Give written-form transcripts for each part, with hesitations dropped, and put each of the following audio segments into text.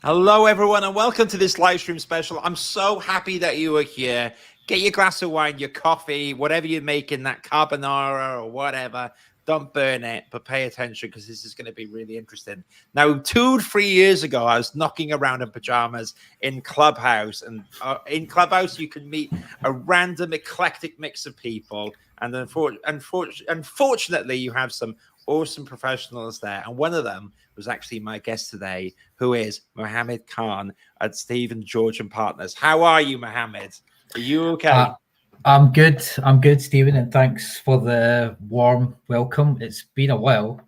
Hello, everyone, and welcome to this live stream special. I'm so happy that you are here. Get your glass of wine, your coffee, whatever you're making, that carbonara or whatever. Don't burn it, but pay attention because this is going to be really interesting. Now, 2-3 years ago, I was knocking around in pajamas in Clubhouse, and in Clubhouse, you can meet a random, eclectic mix of people. And unfortunately, you have some awesome professionals there, and one of them was actually my guest today, who is Mohammed Khan at Stephen George and Partners. How are you, Mohammed? Are you okay? I'm good. I'm good, Stephen, and thanks for the warm welcome. It's been a while.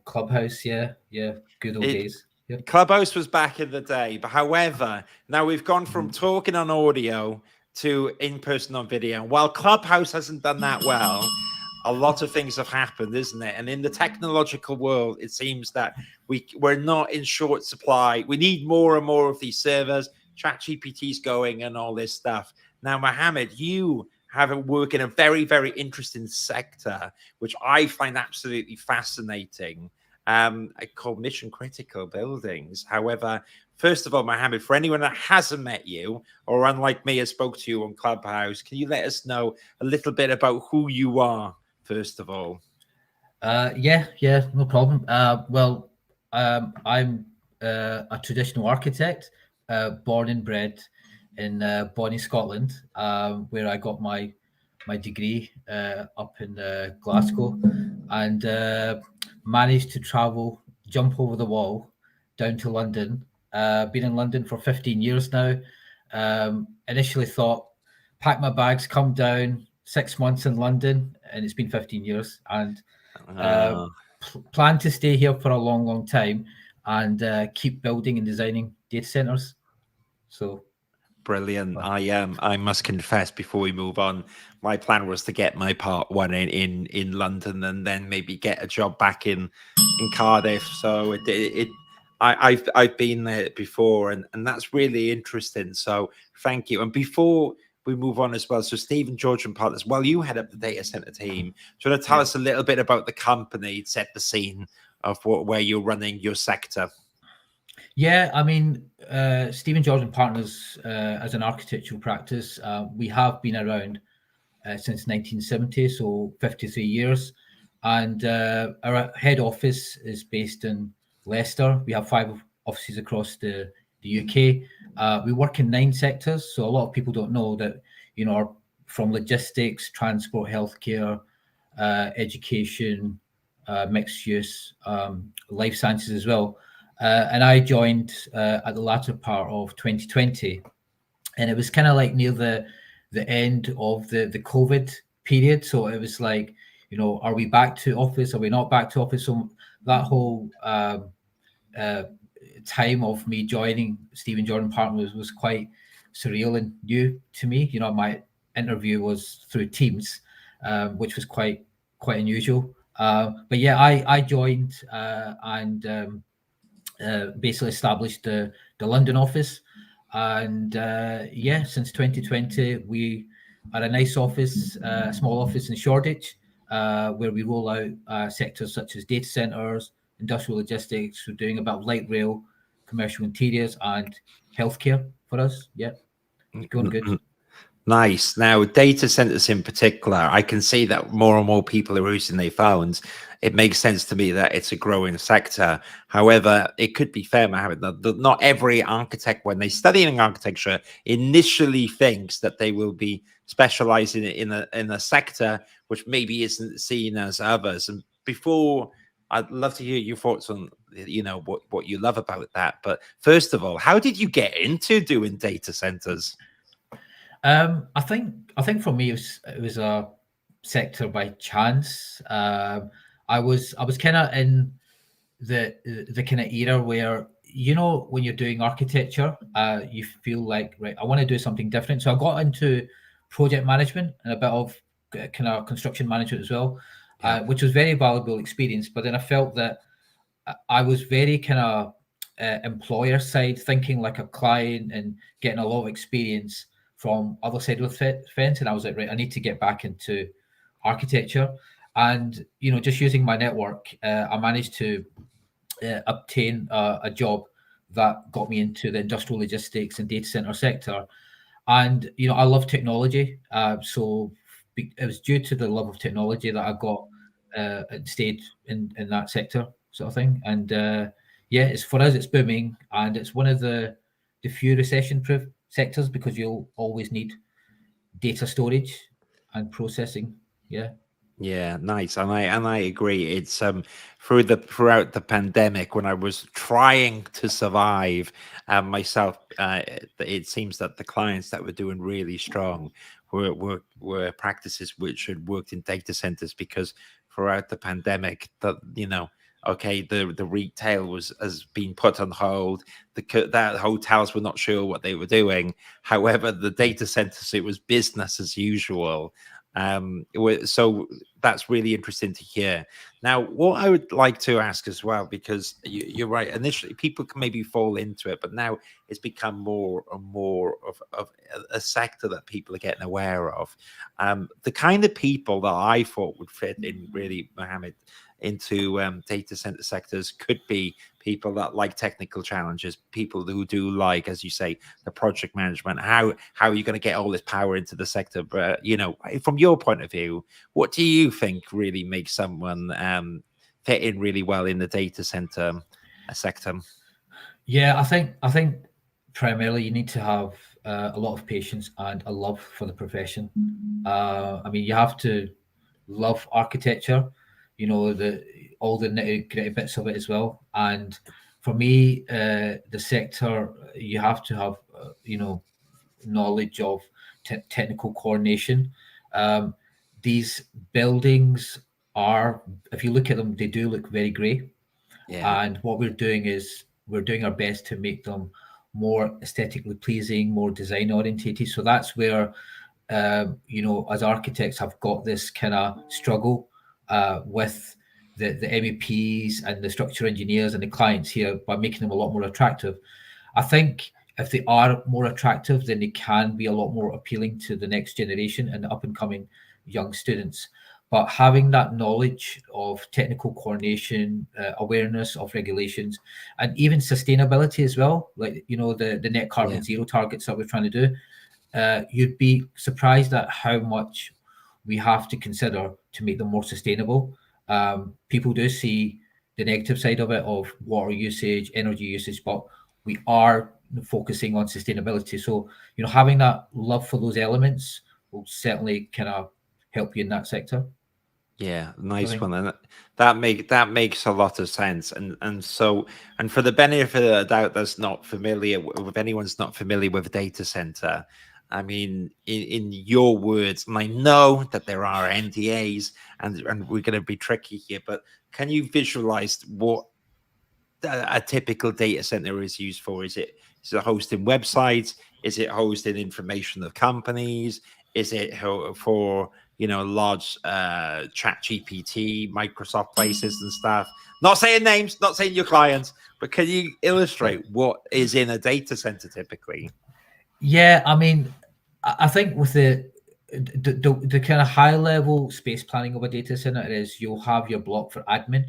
Clubhouse, yeah, good old days. Yep. Clubhouse was back in the day, but however, now we've gone from talking on audio to in person on video. While Clubhouse hasn't done that well, a lot of things have happened, isn't it? And in the technological world, it seems that we're not in short supply. We need more and more of these servers. ChatGPT's going and all this stuff. Now, Mohammed, you have a work in a very, very interesting sector, which I find absolutely fascinating. Called mission critical buildings. However, first of all, Mohammed, for anyone that hasn't met you or unlike me has spoke to you on Clubhouse, can you let us know a little bit about who you are, first of all? Yeah, no problem. I'm a traditional architect, born and bred in Bonnie, Scotland, where I got my degree up in Glasgow, and managed to travel, jump over the wall, down to London. Been in London for 15 years now. Initially thought, pack my bags, come down, 6 months in London, and it's been 15 years. And plan to stay here for a long, long time and keep building and designing data centers. So brilliant. I must confess before we move on, my plan was to get my part one in London and then maybe get a job back in Cardiff. So I've been there before, and that's really interesting. So thank you. And before we move on as well, so Stephen George and Partners, well, you head up the data center team. So to tell us a little bit about the company, set the scene of where you're running your sector. Yeah, I mean, Stephen George and Partners, as an architectural practice, we have been around since 1970, so 53 years. And our head office is based in Leicester. We have 5 offices across the UK. We work in 9 sectors, so a lot of people don't know that, from logistics, transport, healthcare, education, mixed use, life sciences as well. And I joined at the latter part of 2020, and it was kind of like near the end of the COVID period. So it was like, are we back to office? Are we not back to office? So that whole time of me joining Stephen Jordan Partners was quite surreal and new to me. My interview was through Teams, which was quite unusual. But yeah, I joined and basically established the London office. And since 2020, we are a nice office, small office in Shoreditch, where we roll out sectors such as data centers, industrial logistics. We're doing about light rail, commercial interiors, and healthcare for us. Yeah, going good. Nice. Now, data centers in particular, I can see that more and more people are using their phones. It makes sense to me that it's a growing sector. However, it could be fair, Mohammed, that not every architect, when they study in architecture, initially thinks that they will be specializing in a sector which maybe isn't seen as others. And before, I'd love to hear your thoughts on what you love about that. But first of all, how did you get into doing data centers? I think for me it was a sector by chance. I was kind of in the kind of era where, when you're doing architecture, you feel like, right, I want to do something different. So I got into project management and a bit of kind of construction management as well, which was very valuable experience. But then I felt that I was very kind of employer side, thinking like a client and getting a lot of experience from other side of the fence. And I was like, right, I need to get back into architecture. And, just using my network, I managed to obtain a job that got me into the industrial logistics and data center sector. And I love technology, so it was due to the love of technology that I got and stayed in that sector, sort of thing. And yeah, it's for us, it's booming, and it's one of the few recession-proof sectors because you'll always need data storage and processing. Yeah. Yeah, nice, and I agree. It's throughout the pandemic when I was trying to survive myself, it seems that the clients that were doing really strong were practices which had worked in data centers because throughout the pandemic, okay, the retail has been put on hold. That hotels were not sure what they were doing. However, the data centers, it was business as usual. So that's really interesting to hear. Now, what I would like to ask as well, because you're right, initially people can maybe fall into it, but now it's become more and more of a sector that people are getting aware of. The kind of people that I thought would fit in really, Mohammed, into data center sectors could be people that like technical challenges, people who do like, as you say, the project management. How are you going to get all this power into the sector? But from your point of view, what do you think really makes someone fit in really well in the data center sector? Yeah, I think primarily you need to have a lot of patience and a love for the profession. I mean, you have to love architecture, all the nitty-gritty bits of it as well. And for me, the sector, you have to have knowledge of technical coordination. These buildings are, if you look at them, they do look very grey. Yeah. And what we're doing is we're doing our best to make them more aesthetically pleasing, more design orientated. So that's where as architects have got this kind of struggle with the MEPs and the structural engineers and the clients here by making them a lot more attractive. I think if they are more attractive, then they can be a lot more appealing to the next generation and the up and coming young students. But having that knowledge of technical coordination, awareness of regulations, and even sustainability as well, like the net carbon zero targets that we're trying to do, you'd be surprised at how much we have to consider to make them more sustainable. People do see the negative side of it, of water usage, energy usage, but we are focusing on sustainability. So, having that love for those elements will certainly kind of help you in that sector. Yeah, nice one, and that makes a lot of sense. And for the benefit of the doubt that's not familiar with anyone's not familiar with a data center, I mean, in your words, and I know that there are NDAs, and we're going to be tricky here, but can you visualize what a typical data center is used for? Is it hosting websites? Is it hosting information of companies? Is it for large chat GPT, Microsoft places and stuff? Not saying names, not saying your clients, but can you illustrate what is in a data center typically? Yeah, I mean, I think with the kind of high level space planning of a data center is you'll have your block for admin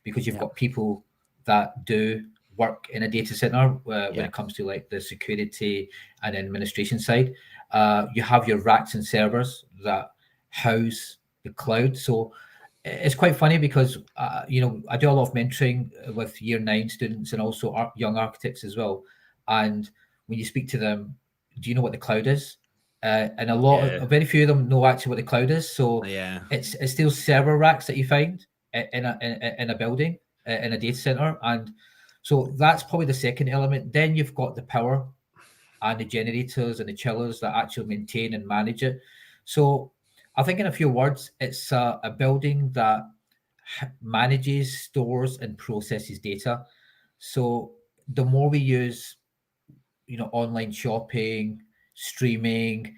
because you've got people that do work in a data center when it comes to like the security and administration side. You have your racks and servers that house the cloud. So it's quite funny because I do a lot of mentoring with year 9 students and also young architects as well. And when you speak to them, do you know what the cloud is? And a very few of them know actually what the cloud is. So it's still server racks that you find in a building, in a data center. And so that's probably the second element. Then you've got the power and the generators and the chillers that actually maintain and manage it. So I think in a few words, it's a building that manages, stores, and processes data. So the more we use, online shopping, streaming,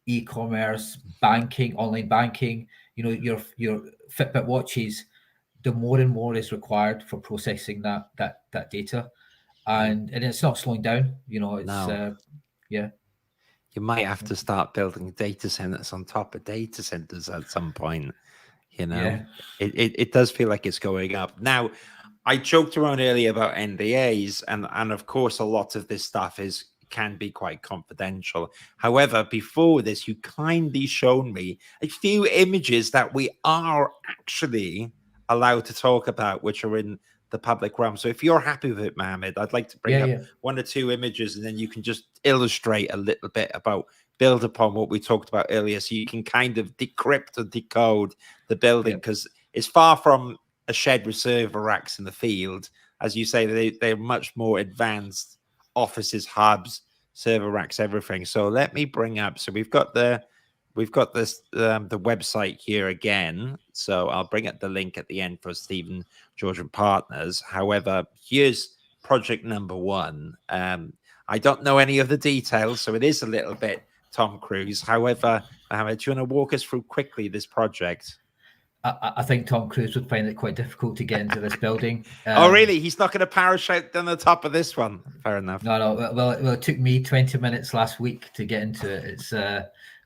e-commerce, banking, online banking, your Fitbit watches, the more and more is required for processing that data, and it's not slowing down. It's yeah. You might have to start building data centers on top of data centers at some point. Yeah. It does feel like it's going up now. I joked around earlier about NDAs, and of course, a lot of this stuff can be quite confidential. However, before this, you kindly shown me a few images that we are actually allowed to talk about, which are in the public realm. So if you're happy with it, Mohammed, I'd like to bring up one or two images, and then you can just illustrate a little bit about, build upon what we talked about earlier, so you can kind of decrypt and decode the building, because it's far from a shed with server racks in the field. As you say, they're much more advanced offices, hubs, server racks, everything. So let me bring up, so we've got this the website here again. So I'll bring up the link at the end for Stephen George and Partners. However, here's project number 1. I don't know any of the details, so it is a little bit Tom Cruise. However, Mohammed, do you want to walk us through quickly this project? I think Tom Cruise would find it quite difficult to get into this building. Oh, really? He's not going to parachute down the top of this one? Fair enough. No. Well, it took me 20 minutes last week to get into it. It's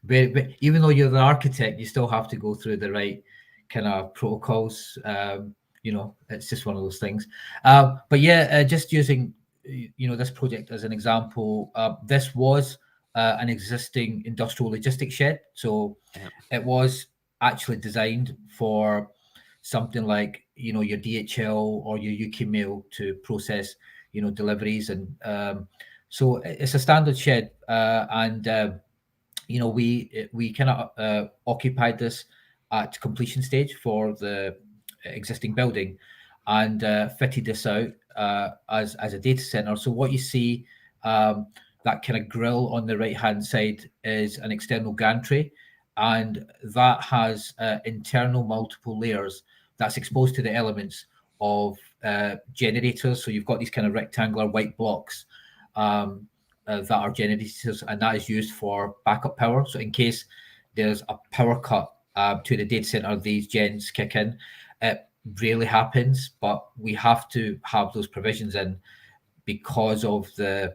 very, even though you're the architect, you still have to go through the right kind of protocols. It's just one of those things. But yeah, just using this project as an example, this was an existing industrial logistics shed, so it was actually designed for something like your DHL or your UK Mail to process deliveries, and so it's a standard shed, and we kind of occupied this at completion stage for the existing building, and fitted this out as a data center. So what you see, that kind of grill on the right hand side, is an external gantry, and that has internal multiple layers that's exposed to the elements of generators. So you've got these kind of rectangular white blocks that are generators, and that is used for backup power. So in case there's a power cut to the data center, these gens kick in. It rarely happens, but we have to have those provisions in because of the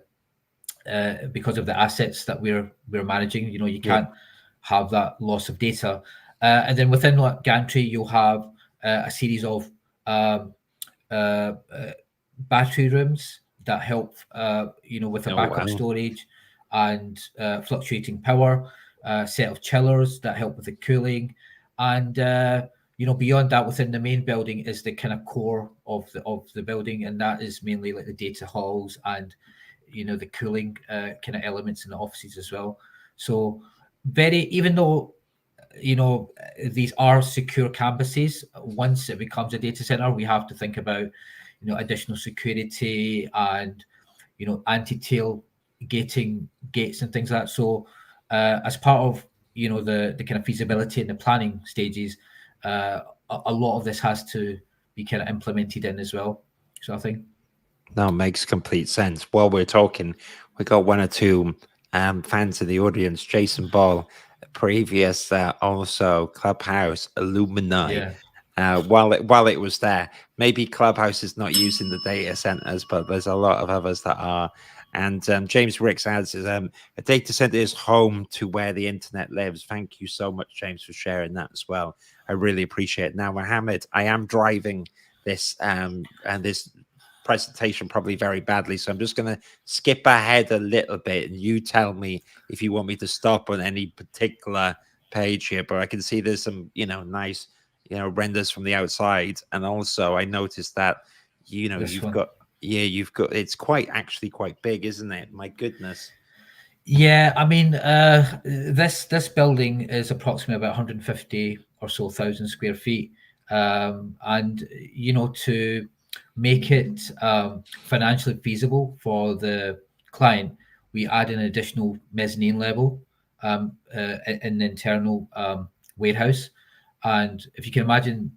assets that we're managing. You can't have that loss of data. And then within that gantry, you'll have a series of battery rooms that help, with the backup storage and fluctuating power, set of chillers that help with the cooling. And, beyond that, within the main building is the kind of core of the building. And that is mainly like the data halls and, the cooling kind of elements in the offices as well. So even though, these are secure campuses, once it becomes a data center, we have to think about, additional security and, anti-tail gating gates and things like that. So as part of, the kind of feasibility and the planning stages, a lot of this has to be kind of implemented in as well. So I think. No, makes complete sense. While we're talking, we got one or two fans in the audience. Jason Ball, previous also Clubhouse alumni. While it was there, maybe Clubhouse is not using the data centers, but there's a lot of others that are. And James Ricks adds, a data center is home to where the internet lives. Thank you so much, James, for sharing that as well. I really appreciate it. Now, Mohammed, I am driving this and this presentation probably very badly, so I'm just going to skip ahead a little bit, and you tell me if you want me to stop on any particular page here. But I can see there's some nice renders from the outside, and also I noticed that you've got it's actually quite big, isn't it? My goodness. Yeah, I mean, this building is approximately about 150 or so thousand square feet, and to make it financially feasible for the client, we add an additional mezzanine level in the internal warehouse. And if you can imagine,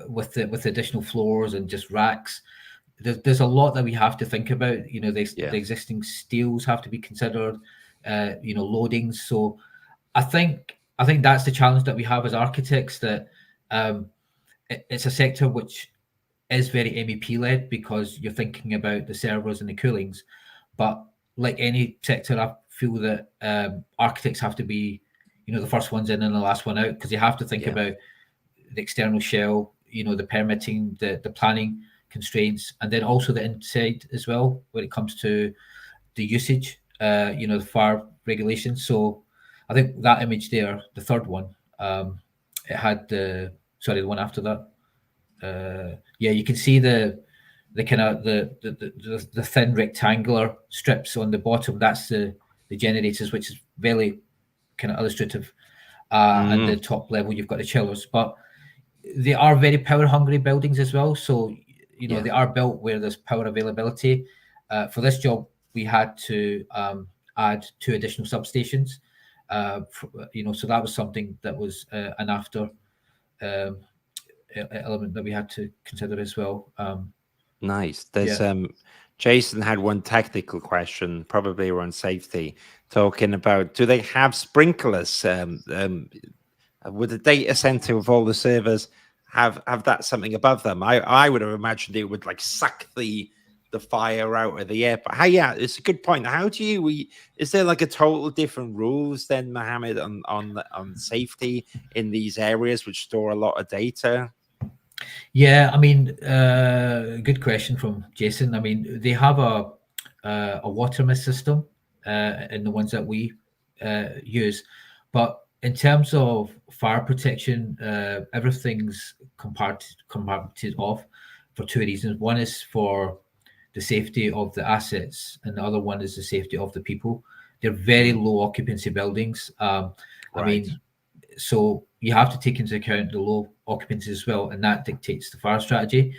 with the additional floors and just racks, there's a lot that we have to think about. The existing steels have to be considered, loadings. So I think that's the challenge that we have as architects, that it's a sector which is very MEP led, because you're thinking about the servers and the coolings. But like any sector, I feel that architects have to be, the first ones in and the last one out, because you have to think about the external shell, the permitting, the planning constraints, and then also the inside as well when it comes to the usage, the fire regulations. So I think that image there, the third one, it had the one after that. You can see the kind of the thin rectangular strips on the bottom. That's the generators, which is very kind of illustrative. And the top level, you've got the chillers, but they are very power hungry buildings as well. So they are built where there's power availability. For this job, we had to add 2 additional substations. So that was something that was an after element that we had to consider as well. Nice. There's Jason had one technical question, probably around safety, talking about, do they have sprinklers? Would the data center with all the servers have that something above them? I would have imagined it would like suck the fire out of the air. But it's a good point. How do you is there like a total different rules then, Mohammed, on safety in these areas which store a lot of data? Yeah, I mean, good question from Jason. I mean, they have a water mist system in the ones that we use, but in terms of fire protection, everything's compartmented off for 2 reasons. One is for the safety of the assets, and the other one is the safety of the people. They're very low occupancy buildings. I mean, so you have to take into account the low occupancy as well, and that dictates the fire strategy.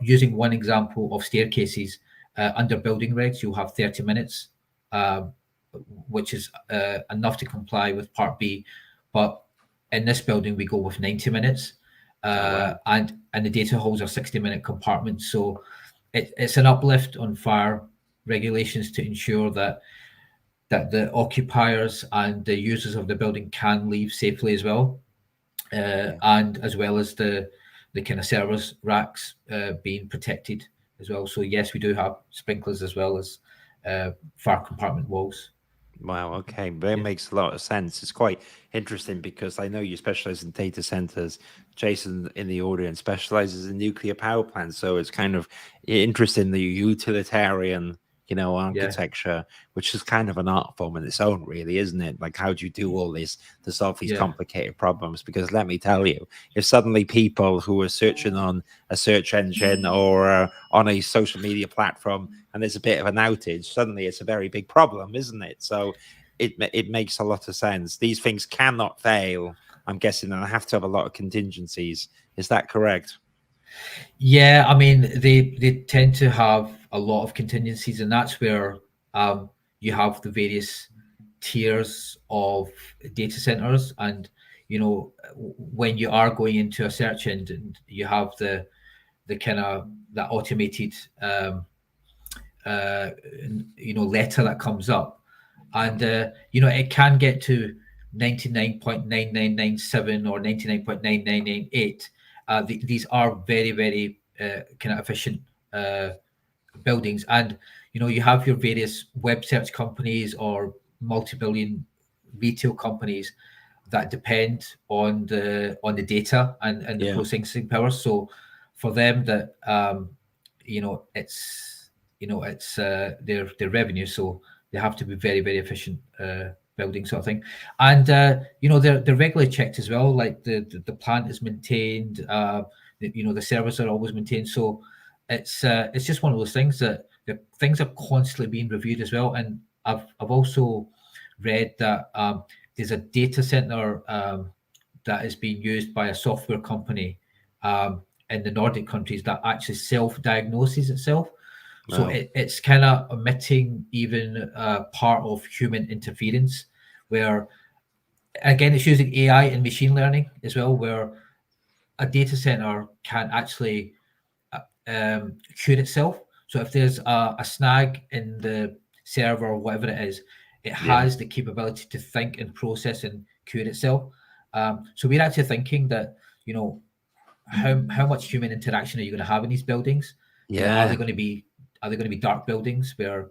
Using one example of staircases, under building regs, you'll have 30 minutes, which is enough to comply with Part B. But in this building, we go with 90 minutes, and the data halls are 60-minute compartments. So it's an uplift on fire regulations to ensure that the occupiers and the users of the building can leave safely as well, and as well as the kind of servers racks being protected as well. So yes, we do have sprinklers as well as fire compartment walls. Wow. Okay. That makes a lot of sense. It's quite interesting because I know you specialize in data centers. Jason in the audience specializes in nuclear power plants. So it's kind of interesting, the utilitarian, architecture, which is kind of an art form in its own, really, isn't it? Like, how do you do all this to solve these complicated problems? Because let me tell you, if suddenly people who are searching on a search engine or on a social media platform and there's a bit of an outage, suddenly it's a very big problem, isn't it? So it makes a lot of sense. These things cannot fail, I'm guessing, and I have to have a lot of contingencies. Is that correct? Yeah, I mean, they tend to have a lot of contingencies, and that's where you have the various tiers of data centers. And when you are going into a search engine, you have the kind of that automated letter that comes up, and it can get to 99.9997 or 99.9998. These are very, very kind of efficient buildings, and you have your various web search companies or multi-billion retail companies that depend on the data and the processing power. So for them, that it's their revenue, so they have to be very, very efficient building sort of thing. And they're regularly checked as well, like the plant is maintained, the servers are always maintained. So it's just one of those things that things are constantly being reviewed as well. And I've also read that there's a data center that is being used by a software company in the Nordic countries that actually self-diagnoses itself. So it's kind of omitting even part of human interference, where, again, it's using AI and machine learning as well, where a data center can actually cure itself. So if there's a snag in the server or whatever it is, it has the capability to think and process and cure itself. So we're actually thinking that, how much human interaction are you going to have in these buildings? Are they going to be dark buildings where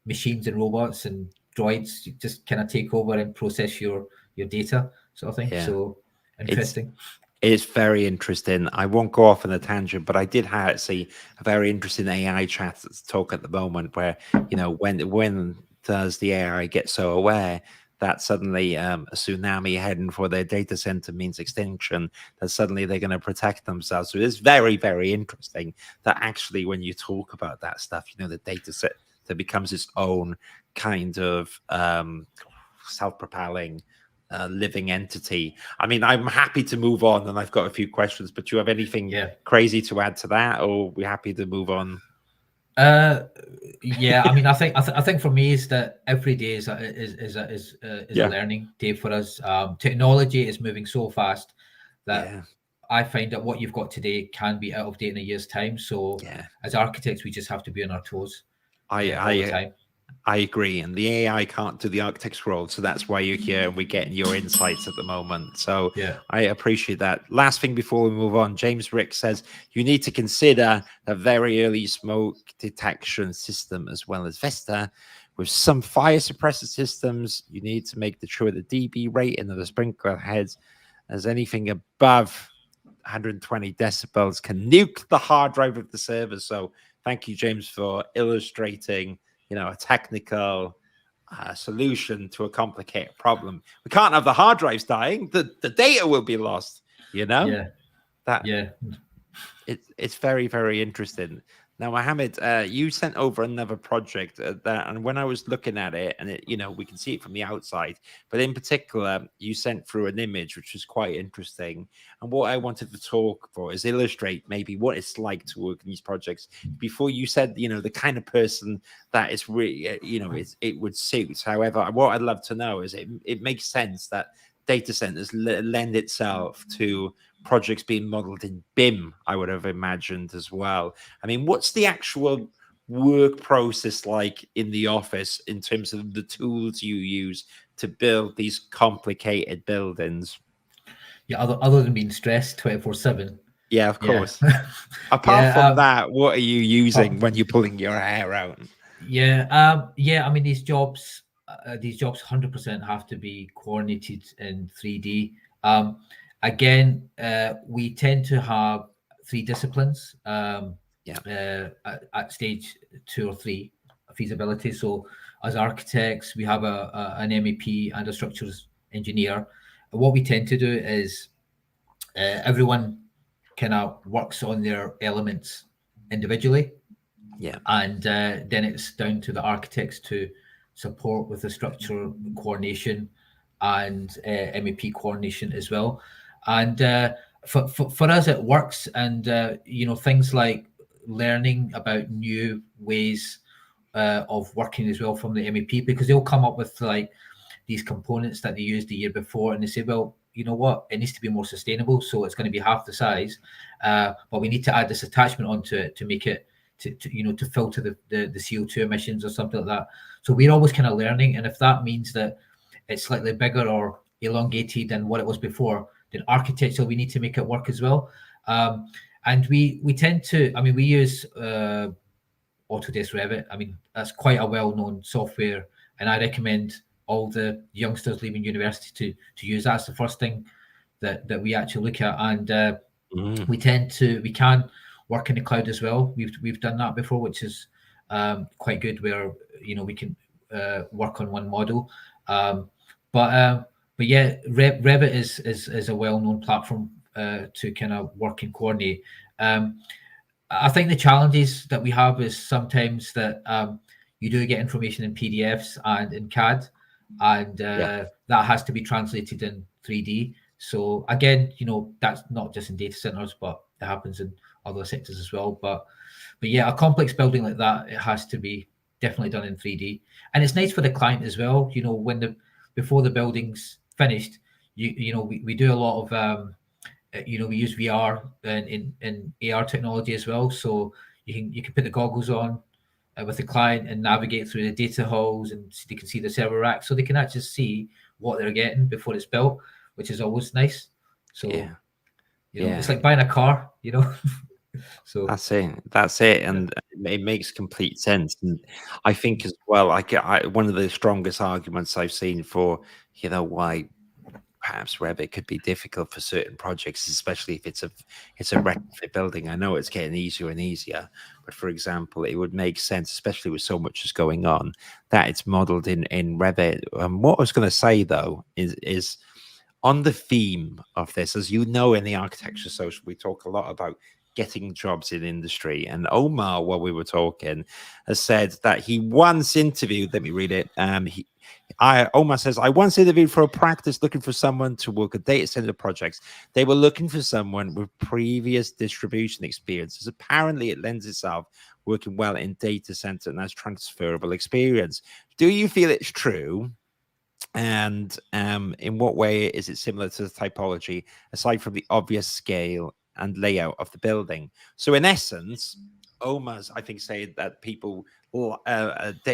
machines and robots and droids just kind of take over and process your data sort of thing? So interesting. It's very interesting. I won't go off on a tangent, but I did see a very interesting AI chat that's talk at the moment where, you know, when does the AI get so aware that suddenly a tsunami heading for their data center means extinction, that suddenly they're going to protect themselves. So it's very, very interesting that actually when you talk about that stuff, you know, the data set that becomes its own kind of self-propelling living entity. I mean, I'm happy to move on, and I've got a few questions. But do you have anything crazy to add to that, or are we happy to move on? Yeah, I mean, I think for me is that every day is a learning day for us. Technology is moving so fast that I find that what you've got today can be out of date in a year's time. So as architects, we just have to be on our toes all the time. I agree, and the AI can't do the architect's role, so that's why you're here and we're getting your insights at the moment. So I appreciate that. Last thing before we move on, James Rick says you need to consider the very early smoke detection system as well as Vista. With some fire suppressor systems, you need to make sure the dB rating of the sprinkler heads as anything above 120 decibels can nuke the hard drive of the server. So thank you, James, for illustrating, you know, a technical solution to a complicated problem. We can't have the hard drives dying. The data will be lost, you know? It's very, very interesting. Now, Mohammed, you sent over another project and when I was looking at it, and it, you know, we can see it from the outside, but in particular, you sent through an image which was quite interesting. And what I wanted to talk for is illustrate maybe what it's like to work in these projects. Before you said, you know, the kind of person that is really, you know, it would suit. However, what I'd love to know is it makes sense that data centers lend itself to projects being modeled in BIM, I would have imagined as well. I mean, what's the actual work process like in the office in terms of the tools you use to build these complicated buildings? Yeah, other than being stressed 24/7. Yeah, of course. Apart from that, what are you using when you're pulling your hair out? I mean, these jobs 100% have to be coordinated in 3D. Again, we tend to have 3 disciplines at stage 2 or 3 feasibility. So as architects, we have an MEP and a structures engineer. And what we tend to do is everyone kind of works on their elements individually. And then it's down to the architects to support with the structure coordination and MEP coordination as well. And for us, it works. And, you know, things like learning about new ways of working as well from the MEP, because they'll come up with like these components that they used the year before, and they say, well, you know what, it needs to be more sustainable, so it's going to be half the size, but we need to add this attachment onto it to make it to filter the CO2 emissions or something like that. So we're always kind of learning, and if that means that it's slightly bigger or elongated than what it was before, then architecture, we need to make it work as well. And we tend to, I mean, we use Autodesk Revit. I mean, that's quite a well-known software, and I recommend all the youngsters leaving university to use that. That's the first thing that we actually look at. And we can work in the cloud as well. We've done that before, which is quite good, where, you know, we can work on one model. But yeah, Revit is a well-known platform to kind of work and coordinate. I think the challenges that we have is sometimes that you do get information in PDFs and in CAD, and that has to be translated in 3D. So again, you know, that's not just in data centers, but it happens in other sectors as well. But yeah, a complex building like that, it has to be definitely done in 3D. And it's nice for the client as well. You know, before the building's finished, you know, we do a lot of you know, we use VR and AR technology as well. So you can put the goggles on with the client and navigate through the data halls, and they can see the server rack, so they can actually see what they're getting before it's built, which is always nice. So you know, it's like buying a car, you know. So that's it, and it makes complete sense. And I think as well, one of the strongest arguments I've seen for, you know, why perhaps Revit could be difficult for certain projects, especially if it's a retrofit building. I know it's getting easier and easier, but for example, it would make sense, especially with so much is going on, that it's modeled in Revit. What I was going to say though is on the theme of this, as you know, in the architecture social, we talk a lot about getting jobs in industry. And Omar, while we were talking, has said that he once interviewed, let me read it. Omar says, I once interviewed for a practice looking for someone to work at data center projects. They were looking for someone with previous distribution experiences. Apparently, it lends itself working well in data center and has transferable experience. Do you feel it's true? And in what way is it similar to the typology, aside from the obvious scale and layout of the building? So in essence, Omar's, I think, saying that people,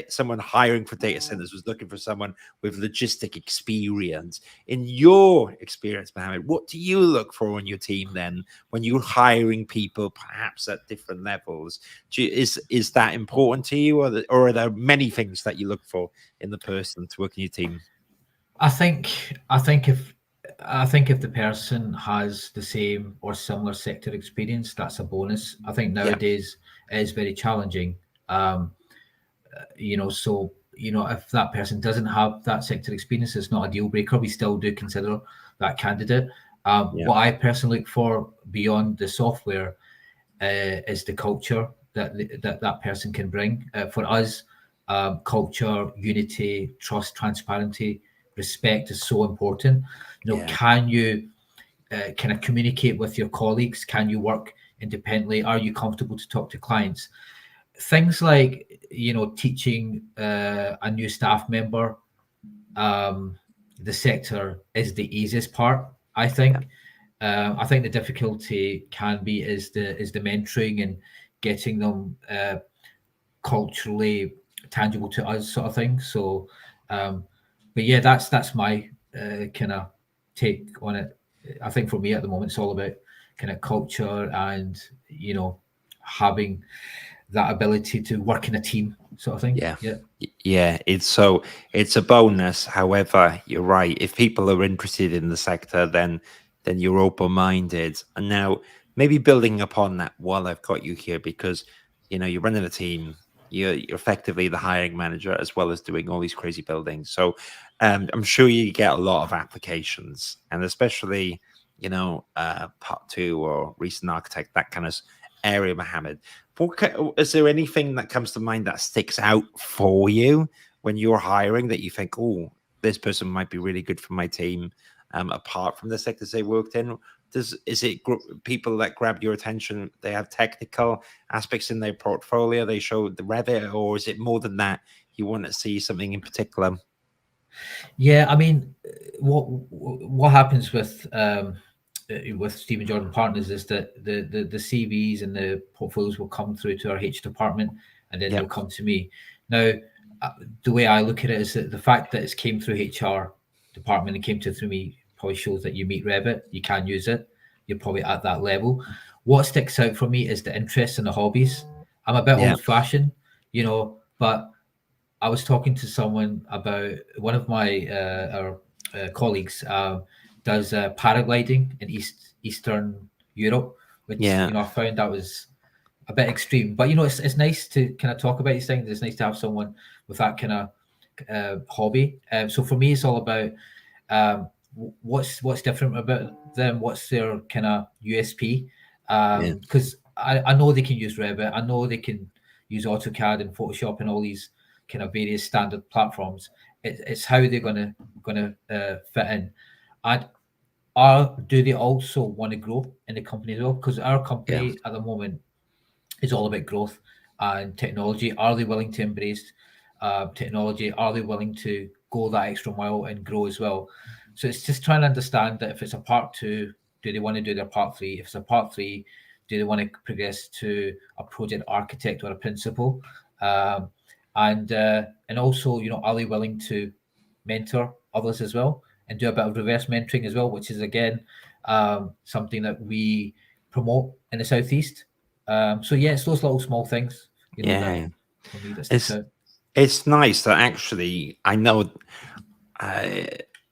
someone hiring for data centers was looking for someone with logistic experience. In your experience, Mohammed, what do you look for in your team then when you're hiring people, perhaps at different levels? Is that important to you, or are there many things that you look for in the person to work in your team? I think if the person has the same or similar sector experience, that's a bonus. I think nowadays it is very challenging. So if that person doesn't have that sector experience, it's not a deal breaker. We still do consider that candidate. What I personally look for beyond the software is the culture that person can bring. For us, culture, unity, trust, transparency, respect is so important. Can you kind of communicate with your colleagues? Can you work independently? Are you comfortable to talk to clients? Things like teaching a new staff member the sector is the easiest part, I think. I think the difficulty is the mentoring and getting them culturally tangible to us, sort of thing. So but yeah, that's my kind of take on it. I think for me at the moment, it's all about kind of culture and having that ability to work in a team, sort of thing. Yeah. It's a bonus. However, you're right. If people are interested in the sector, then you're open-minded. And now maybe building upon that while I've got you here, because you're running a team. You're effectively the hiring manager as well as doing all these crazy buildings. So I'm sure you get a lot of applications, and especially part 2 or recent architect, that kind of area, Mohammed. Is there anything that comes to mind that sticks out for you when you're hiring that you think, oh, this person might be really good for my team, apart from the sectors they worked in? Is it people that grab your attention? They have technical aspects in their portfolio, they show the Revit, or is it more than that? You want to see something in particular? Yeah, I mean, what happens with Stephen Jordan Partners is that the CVs and the portfolios will come through to our H department, and then they'll come to me. Now, the way I look at it is that the fact that it's came through HR department and came through me probably shows that you meet Revit, you can use it, you're probably at that level. What sticks out for me is the interests and the hobbies. I'm a bit old-fashioned, but I was talking to someone about one of my colleagues does paragliding in Eastern Europe, which I found that was a bit extreme. But it's nice to kind of talk about these things. It's nice to have someone with that kind of hobby. So for me, it's all about what's different about them. What's their kind of USP? Because I know they can use Revit. I know they can use AutoCAD and Photoshop and all these kind of various standard platforms. It's how they're gonna fit in, and do they also want to grow in the company as well? Because our company at the moment is all about growth and technology. Are they willing to embrace technology? Are they willing to go that extra mile and grow as well? So it's just trying to understand that if it's a part 2, do they want to do their part 3? If it's a part 3, do they want to progress to a project architect or a principal? And also, are they willing to mentor others as well and do a bit of reverse mentoring as well, which is again something that we promote in the Southeast. So yeah, it's those little small things, that for me that sticks out. It's nice that actually I know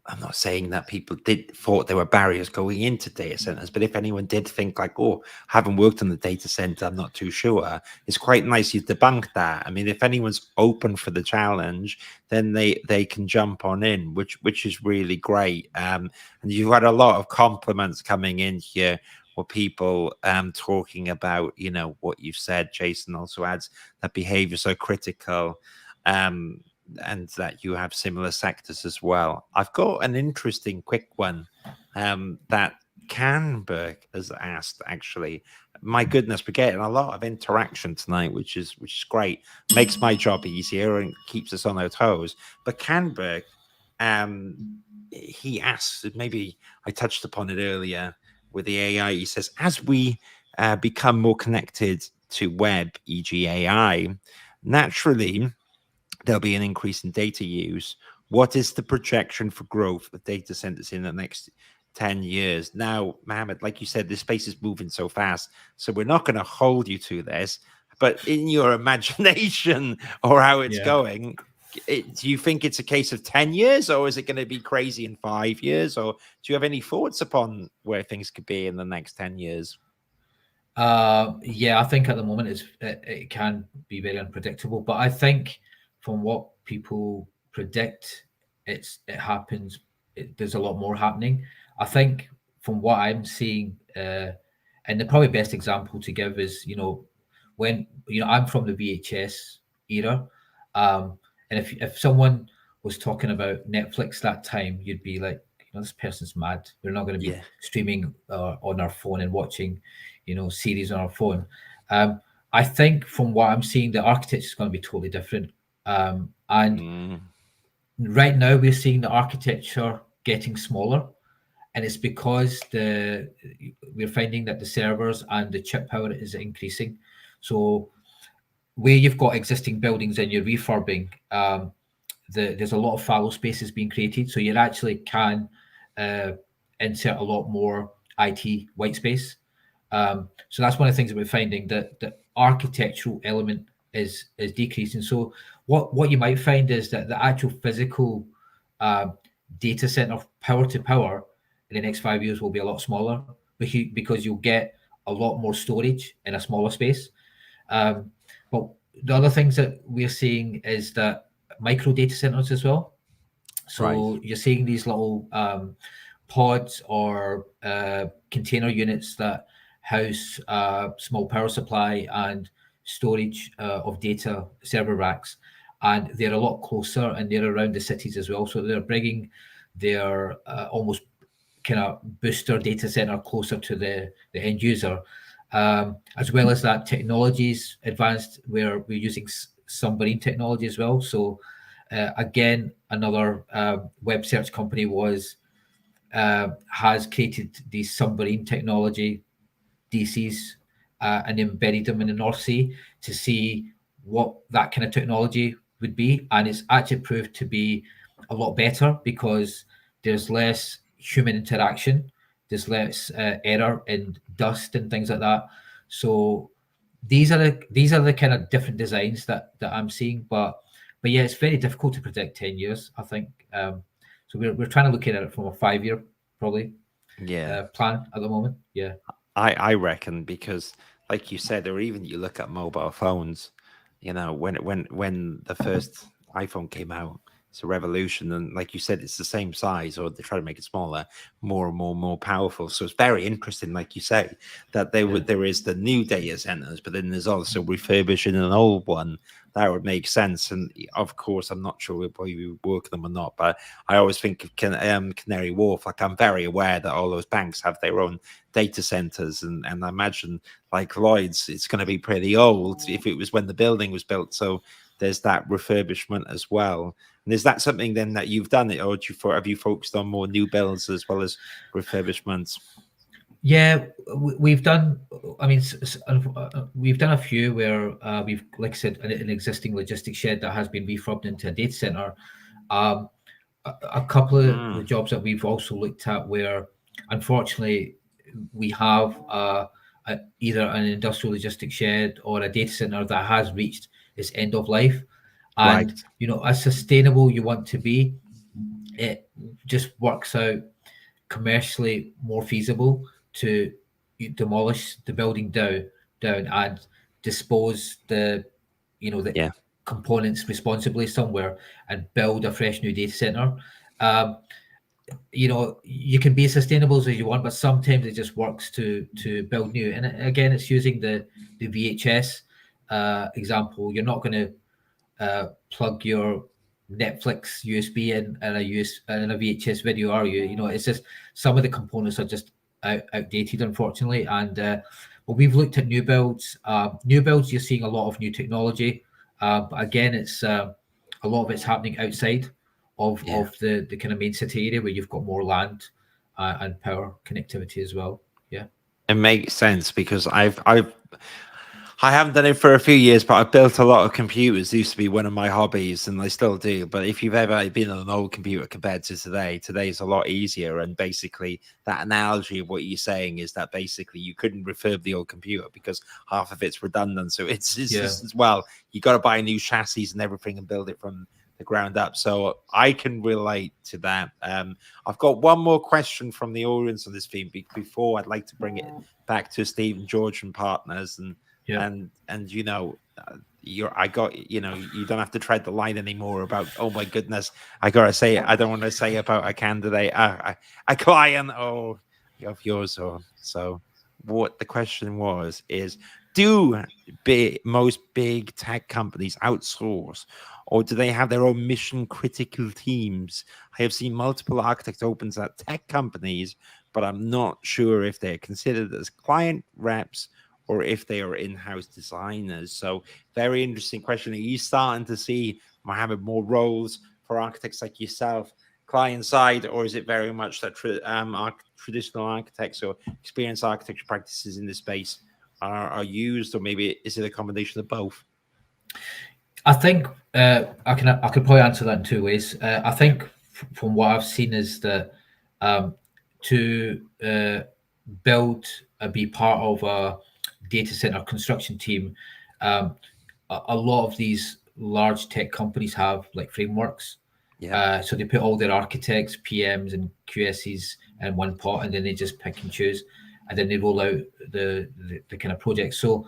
I'm not saying that people thought there were barriers going into data centers, but if anyone did think like, oh, having worked on the data center, I'm not too sure, it's quite nice you debunked that. I mean, if anyone's open for the challenge, then they can jump on in, which is really great. And you've had a lot of compliments coming in here, or people talking about, you know, what you've said. Jason also adds that behaviors are critical. And that you have similar sectors as well. I've got an interesting quick one that Canberg has asked, actually. My goodness, we're getting a lot of interaction tonight, which is great. Makes my job easier and keeps us on our toes. But Canberg, he asks, maybe I touched upon it earlier with the AI. He says, as we become more connected to web, e.g. AI, naturally, there'll be an increase in data use. What is the projection for growth of data centers in the next 10 years? Now, Mohammed, like you said, this space is moving so fast, so we're not going to hold you to this, but in your imagination or how it's going, do you think it's a case of 10 years, or is it going to be crazy in 5 years? Or do you have any thoughts upon where things could be in the next 10 years? Yeah, I think at the moment it can be very unpredictable, but I think from what people predict, it happens. There's a lot more happening. I think from what I'm seeing, and the probably best example to give is, when I'm from the VHS era, and if someone was talking about Netflix that time, you'd be like, this person's mad. We're not going to be streaming on our phone and watching, series on our phone. I think from what I'm seeing, the architecture is going to be totally different. And right now we're seeing the architecture getting smaller, and it's because we're finding that the servers and the chip power is increasing. So where you've got existing buildings and you're refurbing, there's a lot of fallow spaces being created, so you actually can insert a lot more IT white space. So that's one of the things that we're finding, that the architectural element is decreasing. So what you might find is that the actual physical data center power to power in the next 5 years will be a lot smaller, because you'll get a lot more storage in a smaller space. But the other things that we're seeing is that micro data centers as well. So you're seeing these little pods or container units that house small power supply and storage of data server racks, and they're a lot closer, and they're around the cities as well. So they're bringing their almost kind of booster data center closer to the end user. As well as that, technologies advanced, where we're using submarine technology as well. So again, another web search company has created the submarine technology DCs and embedded them in the North Sea to see what that kind of technology would be, and it's actually proved to be a lot better, because there's less human interaction, there's less error in dust and things like that. So these are the kind of different designs that I'm seeing, but yeah, it's very difficult to predict 10 years, I think. So we're trying to look at it from a 5-year probably plan at the moment. I reckon, because like you said, or even you look at mobile phones, when the first iPhone came out, it's a revolution, and like you said, it's the same size, or they try to make it smaller, more and more powerful. So it's very interesting, like you say, that there is the new data centers, but then there's also refurbishing an old one. That would make sense. And of course, I'm not sure whether you work them or not, but I always think of Canary Wharf. Like, I'm very aware that all those banks have their own data centers, and I imagine, like Lloyd's, it's going to be pretty old if it was when the building was built. So there's that refurbishment as well. And is that something then that you've done, it, or have you focused on more new builds as well as refurbishments? Yeah, we've done. I mean, we've done a few where we've, like I said, an existing logistics shed that has been refurbed into a data center. A couple of the jobs that we've also looked at where, unfortunately, we have either an industrial logistics shed or a data center that has reached its end of life, and as sustainable you want to be, it just works out commercially more feasible to demolish the building down and dispose the Yeah. components responsibly somewhere and build a fresh new data center. Um, you can be as sustainable as you want, but sometimes it just works to build new. And again, it's using the VHS example. You're not going to plug your Netflix USB in in a VHS video, are you? It's just some of the components are just outdated, unfortunately. And but we've looked at new builds. New builds, you're seeing a lot of new technology, but again, it's a lot of it's happening outside of the kind of main city area where you've got more land and power connectivity as well. Yeah, it makes sense because I haven't done it for a few years, but I've built a lot of computers. It used to be one of my hobbies, and I still do. But if you've ever been on an old computer compared to today's a lot easier. And basically, that analogy of what you're saying is that basically you couldn't refurb the old computer because half of it's redundant. So it's just as well, you got to buy new chassis and everything and build it from the ground up. So I can relate to that. I've got one more question from the audience on this theme before I'd like to bring it back to Steve and George and partners and. Yeah. And you don't have to tread the line anymore about, oh my goodness, I gotta say it. I don't want to say about a candidate, a client or of yours. Or so what the question is do most big tech companies outsource, or do they have their own mission critical teams? I have seen multiple architect opens at tech companies, but I'm not sure if they're considered as client reps or if they are in-house designers. So very interesting question. Are you starting to see, Mohammed, more roles for architects like yourself, client side, or is it very much that traditional architects or experienced architecture practices in this space are used, or maybe is it a combination of both? I think I could probably answer that in two ways. I think from what I've seen is that to build be part of a data center construction team, a lot of these large tech companies have like frameworks. So they put all their architects, PMs, and QSs in one pot, and then they just pick and choose, and then they roll out the kind of project. So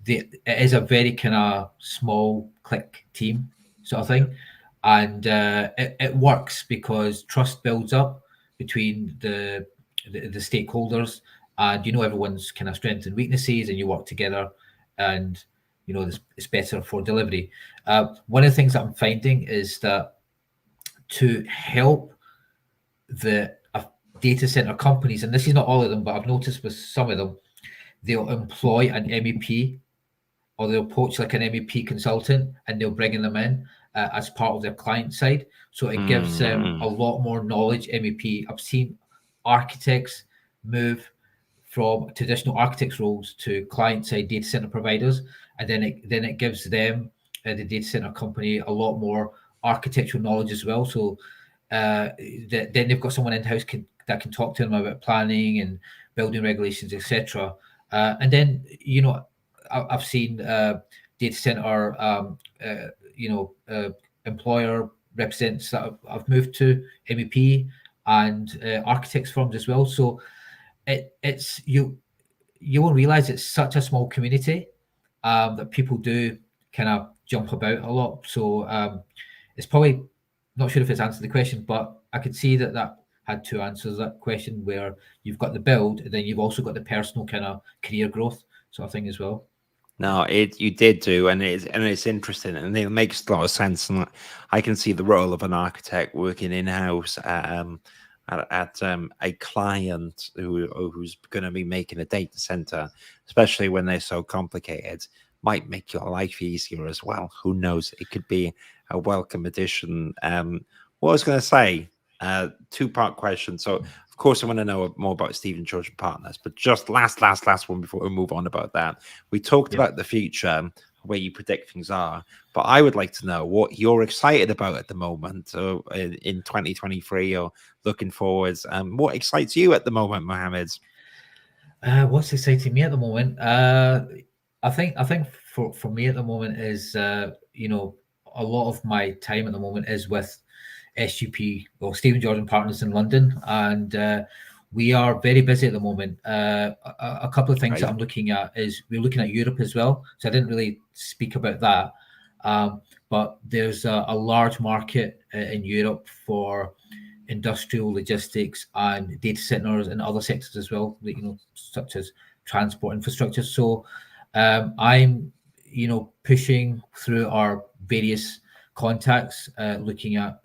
it is a very kind of small click team sort of thing, and it works because trust builds up between the stakeholders, and everyone's kind of strengths and weaknesses, and you work together, and it's better for delivery. One of the things that I'm finding is that to help the data center companies, and this is not all of them, but I've noticed with some of them, they'll employ an MEP, or they'll poach like an MEP consultant, and they'll bring them in as part of their client side. So it gives them a lot more knowledge. MEP, I've seen architects move from traditional architects roles to client side data center providers, and then it gives them the data center company a lot more architectural knowledge as well. So then they've got someone in house that can talk to them about planning and building regulations, etc. And then I've seen data center employer representatives that I've moved to MEP and architects firms as well. So it's you won't realize it's such a small community that people do kind of jump about a lot. So it's probably not sure if it's answered the question, but I could see that had two answers, that question, where you've got the build and then you've also got the personal kind of career growth sort of thing as well. No, you did do, and it's interesting, and it makes a lot of sense. And I can see the role of an architect working in house at a client who's going to be making a data center, especially when they're so complicated, might make your life easier as well. Who knows? It could be a welcome addition. What I was going to say, two-part question. So, of course, I want to know more about Steve and George Partners, but just last one before we move on about that. We talked about the future, where you predict things are, but I would like to know what you're excited about at the moment, or in 2023, or looking forwards. What excites you at the moment, Mohammed? What's exciting me at the moment? I think for me at the moment is a lot of my time at the moment is with SGP, well, Stephen George and Partners in London, and we are very busy at the moment. A couple of things that I'm looking at is we're looking at Europe as well. So I didn't really speak about that, but there's a large market in Europe for industrial logistics and data centers and other sectors as well, such as transport infrastructure. So I'm, pushing through our various contacts, looking at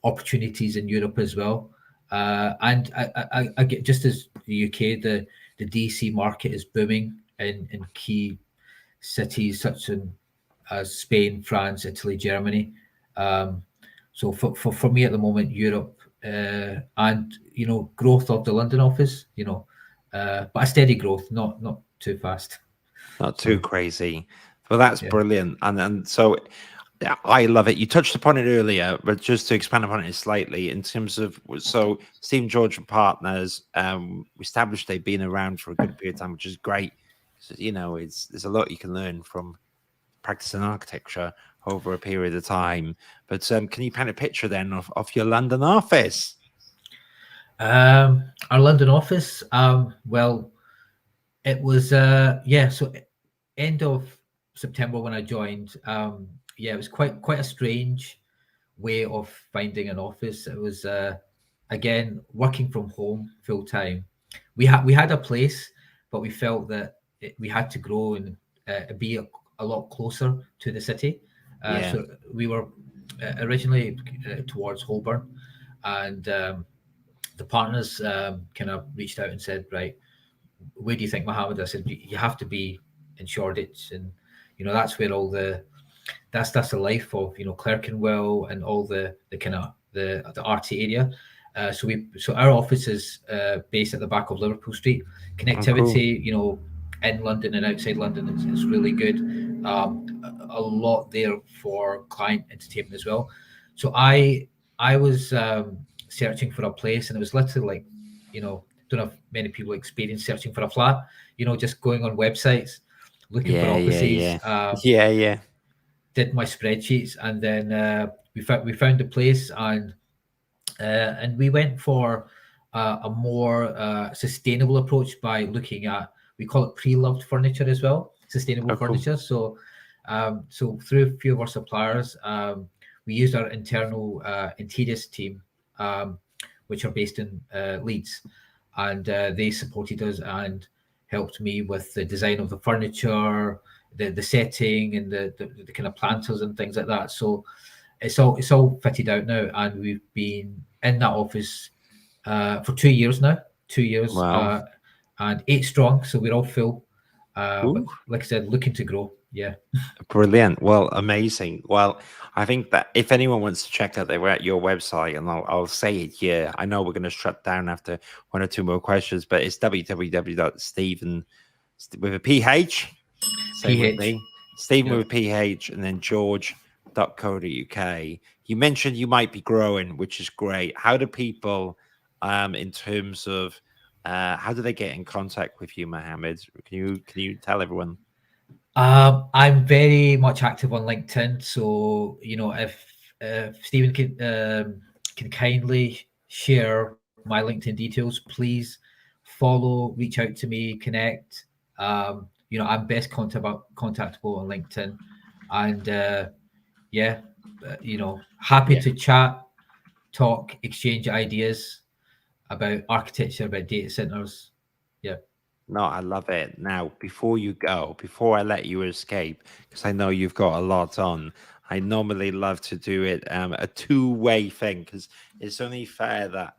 opportunities in Europe as well. And I get, just as the UK, the DC market is booming in key cities such as Spain, France, Italy, Germany. So for me at the moment, Europe and growth of the London office, but a steady growth, not too fast, not too crazy. Well, that's brilliant, and so I love it. You touched upon it earlier, but just to expand upon it slightly, in terms of, so Stephen George and Partners, we established they've been around for a good period of time, which is great. So, there's a lot you can learn from practicing architecture over a period of time. But can you paint a picture then of your London office? Our London office, well, it was so end of September when I joined. It was quite a strange way of finding an office. It was again working from home full time. We had a place, but we felt that we had to grow and be a lot closer to the city. So we were originally towards Holborn, and the partners kind of reached out and said, right, where do you think, Mohammed? I said, you have to be in Shoreditch, and that's where all that's the life of Clerkenwell and all the kind of the arty area. So our office is based at the back of Liverpool Street. Connectivity, in London and outside London is really good. A lot there for client entertainment as well. So I was searching for a place, and it was literally like, don't know if many people experience searching for a flat, just going on websites, looking for offices. Did my spreadsheets, and then we found the place, and we went for a more sustainable approach by looking at, we call it pre-loved furniture as well, sustainable furniture. Cool. So through a few of our suppliers, we used our internal interiors team, which are based in Leeds, and they supported us and helped me with the design of the furniture, the setting, and the kind of planters and things like that. So it's all fitted out now, and we've been in that office for 2 years now. 2 years. Wow. And 8 strong, so we're all full. But like I said, looking to grow. Yeah. Brilliant. Well, amazing. Well, I think that if anyone wants to check out, they were at your website, and I'll say it here. I know we're going to shut down after 1 or 2 more questions, but it's www.stephen with a PH. Say with me. Stephen with a PH, and then George.co.uk. You mentioned you might be growing, which is great. How do people, in terms of, how do they get in contact with you, Mohammed? Can you tell everyone? I'm very much active on LinkedIn, so if Stephen can kindly share my LinkedIn details, please follow, reach out to me, connect. I'm best contactable on LinkedIn, and happy to chat, talk, exchange ideas about architecture, about data centers. Yeah. No, I love it. Now, before you go, before I let you escape, because I know you've got a lot on, I normally love to do it a two-way thing, because it's only fair that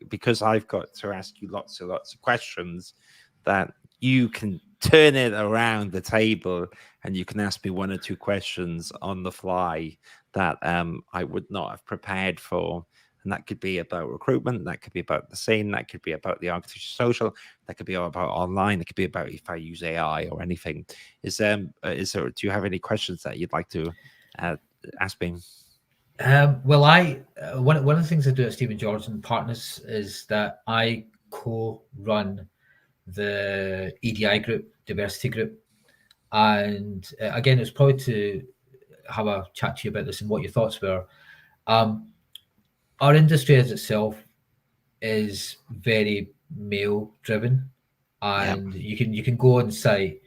because I've got to ask you lots of questions, that you can turn it around the table and you can ask me 1 or 2 questions on the fly that I would not have prepared for. And that could be about recruitment, that could be about the scene, that could be about the architecture social, that could be about online, it could be about if I use AI or anything. Do you have any questions that you'd like to ask me? Well, one of the things I do at Stephen George and Partners is that I co-run the EDI group, diversity group, and again, it's probably to have a chat to you about this and what your thoughts were. Our industry as itself is very male driven, and you can go on site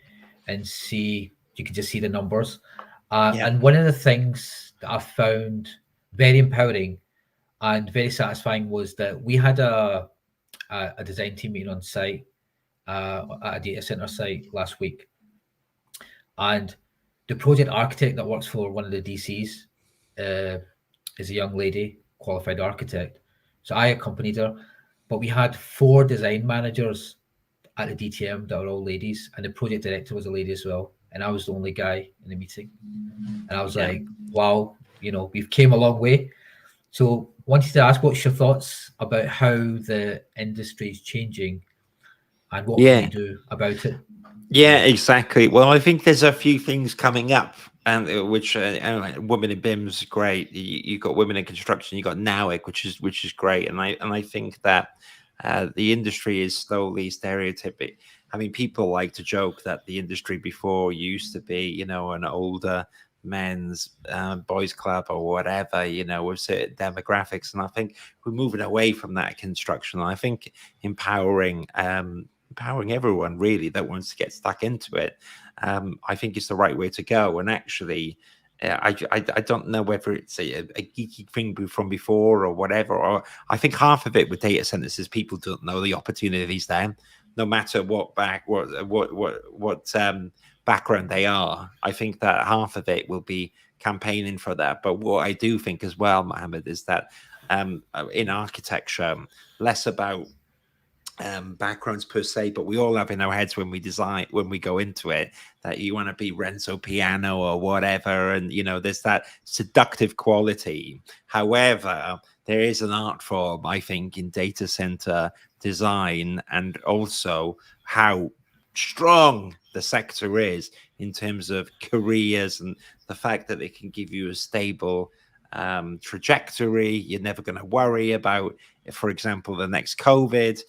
and see, you can just see the numbers. And one of the things that I found very empowering and very satisfying was that we had a design team meeting on site at a data center site last week, and the project architect that works for one of the DCs is a young lady, qualified architect. So I accompanied her, but we had 4 design managers at the DTM that were all ladies, and the project director was a lady as well. And I was the only guy in the meeting. And I was like, wow, we've came a long way. So wanted to ask, what's your thoughts about how the industry is changing and what can we do about it? Yeah, exactly. Well, I think there's a few things coming up, and which women in BIM's is great. You got women in construction, you got NOWIC, which is great, and I think that the industry is slowly stereotypic. I mean, people like to joke that the industry before used to be, an older men's boys club or whatever, with certain demographics, and I think we're moving away from that construction. And I think empowering everyone really that wants to get stuck into it, I think it's the right way to go. And actually, I don't know whether it's a geeky thing from before or whatever, or I think half of it with data centers is people don't know the opportunities there, no matter what background they are. I think that half of it will be campaigning for that. But what I do think as well, Mohammed, is that in architecture, less about backgrounds per se, but we all have in our heads when we design, when we go into it, that you want to be Renzo Piano or whatever, and there's that seductive quality. However, there is an art form, I think, in data center design, and also how strong the sector is in terms of careers and the fact that it can give you a stable trajectory. You're never going to worry about, for example, the next COVID.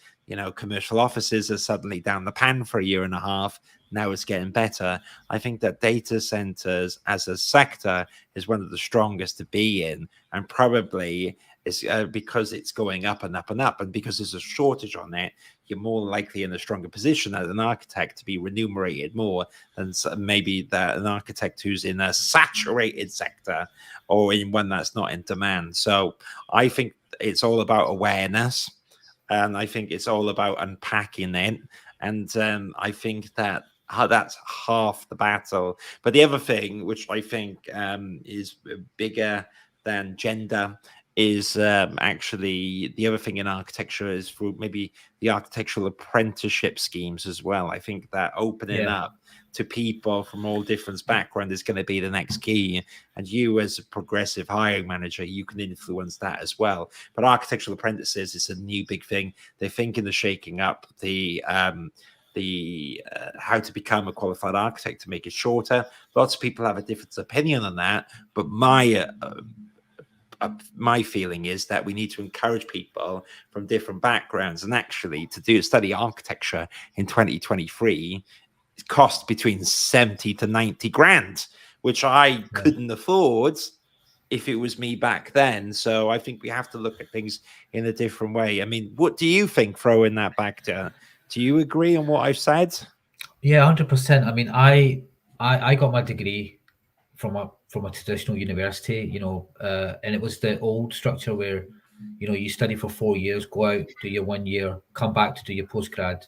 Commercial offices are suddenly down the pan for a year and a half. Now it's getting better. I think that data centers as a sector is one of the strongest to be in, and probably is because it's going up and up and up, and because there's a shortage on it, you're more likely in a stronger position as an architect to be remunerated more than maybe an architect who's in a saturated sector or in one that's not in demand. So I think it's all about awareness. And I think it's all about unpacking it. And I think that that's half the battle. But the other thing, which I think is bigger than gender, is actually the other thing in architecture is for maybe the architectural apprenticeship schemes as well. I think that opening up to people from all different backgrounds is going to be the next key. And you, as a progressive hiring manager, you can influence that as well. But architectural apprentices is a new big thing. They're thinking of shaking up the how to become a qualified architect to make it shorter. Lots of people have a different opinion on that, but my feeling is that we need to encourage people from different backgrounds, and actually to study architecture in 2023 it costs between 70 to 90 grand, which I couldn't afford if it was me back then. So I think we have to look at things in a different way. I mean, what do you think, throwing that back to, do you agree on what I've said? Yeah, 100%. I mean, I got my degree from a traditional university, and it was the old structure where, you study for 4 years, go out, do your 1 year, come back to do your postgrad,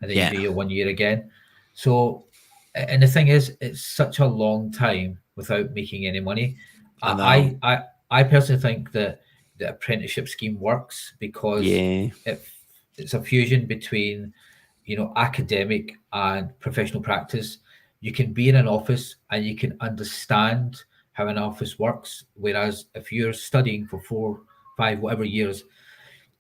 and then you do your 1 year again. So, and the thing is, it's such a long time without making any money. I personally think that the apprenticeship scheme works because it's a fusion between, academic and professional practice. You can be in an office and you can understand how an office works. Whereas if you're studying for 4, 5, whatever years,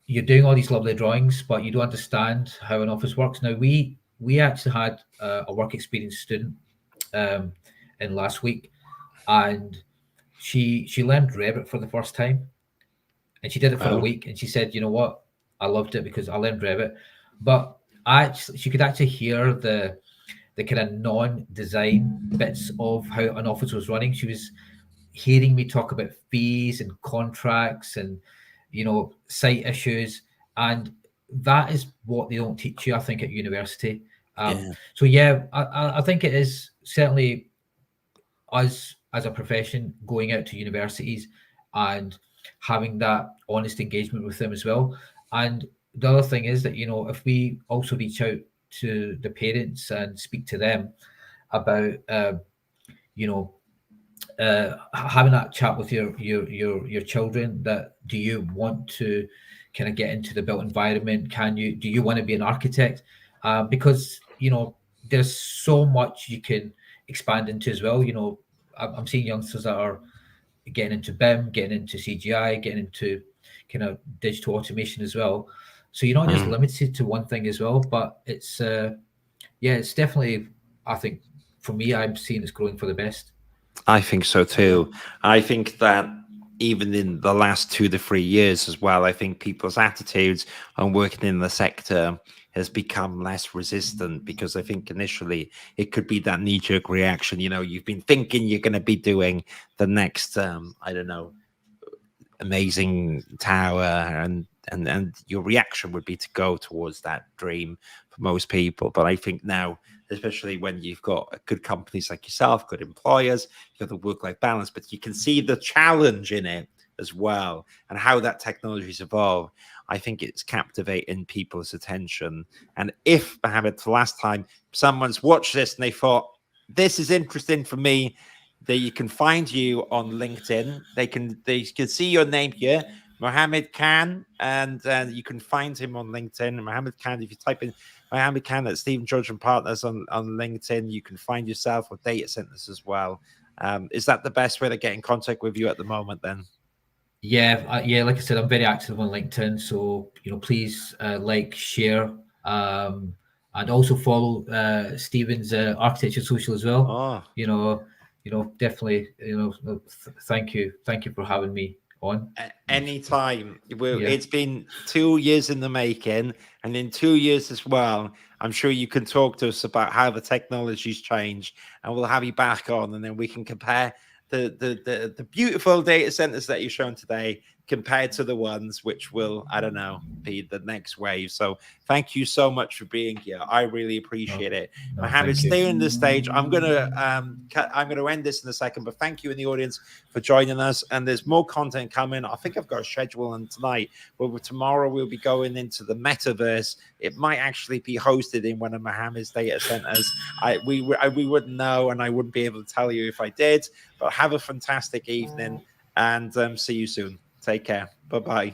you're doing all these lovely drawings, but you don't understand how an office works. Now, we actually had a work experience student in last week, and she learned Revit for the first time, and she did it for a week, and she said, you know what, I loved it because I learned Revit. But she could actually hear the kind of non-design bits of how an office was running. She was hearing me talk about fees and contracts and, you know, site issues, and that is what they don't teach you, I think, at university. So yeah, I think it is certainly us as a profession going out to universities and having that honest engagement with them as well. And the other thing is that, you know, if we also reach out to the parents and speak to them about, you know, having that chat with your children, that do you want to kind of get into the built environment? Do you want to be an architect? Because, you know, there's so much you can expand into as well. You know, I'm seeing youngsters that are getting into BIM, getting into CGI, getting into kind of digital automation as well. So you're not just limited to one thing as well, but it's it's definitely, I think, for me, I'm seeing it's growing for the best. I think so too. I think that even in the last 2 to 3 years as well, I think people's attitudes on working in the sector has become less resistant, because I think initially it could be that knee-jerk reaction. You know, you've been thinking you're going to be doing the next, I don't know, amazing tower, and your reaction would be to go towards that dream for most people. But I think now, especially when you've got good companies like yourself, good employers, you've got the work-life balance, but you can see the challenge in it as well, and how that technology's evolved. I think it's captivating people's attention. And if, Mohammed, the last time someone's watched this and they thought, this is interesting for me, you can find you on LinkedIn. They can see your name here, Mohammed Khan, and you can find him on LinkedIn. Mohammed Khan, if you type in Mohammed Khan at Stephen George and Partners on LinkedIn, you can find yourself with data centers as well. Is that the best way to get in contact with you at the moment then? Yeah, like I said, I'm very active on LinkedIn, so, you know, please like, share, and also follow Stephen's Architecture Social as well. Oh, You know, definitely, you know, thank you for having me on. anytime. It's been 2 years in the making, and in 2 years as well, I'm sure you can talk to us about how the technology's changed, and we'll have you back on, and then we can compare the beautiful data centers that you've shown today compared to the ones which will, I don't know, be the next wave. So thank you so much for being here. I really appreciate it. Mohammed, stay in the stage. I'm gonna end this in a second, but thank you in the audience for joining us. And there's more content coming. I think I've got a schedule on tonight, where tomorrow we'll be going into the metaverse. It might actually be hosted in one of Mohammed's data centers. We wouldn't know, and I wouldn't be able to tell you if I did. But have a fantastic evening, and see you soon. Take care. Bye-bye.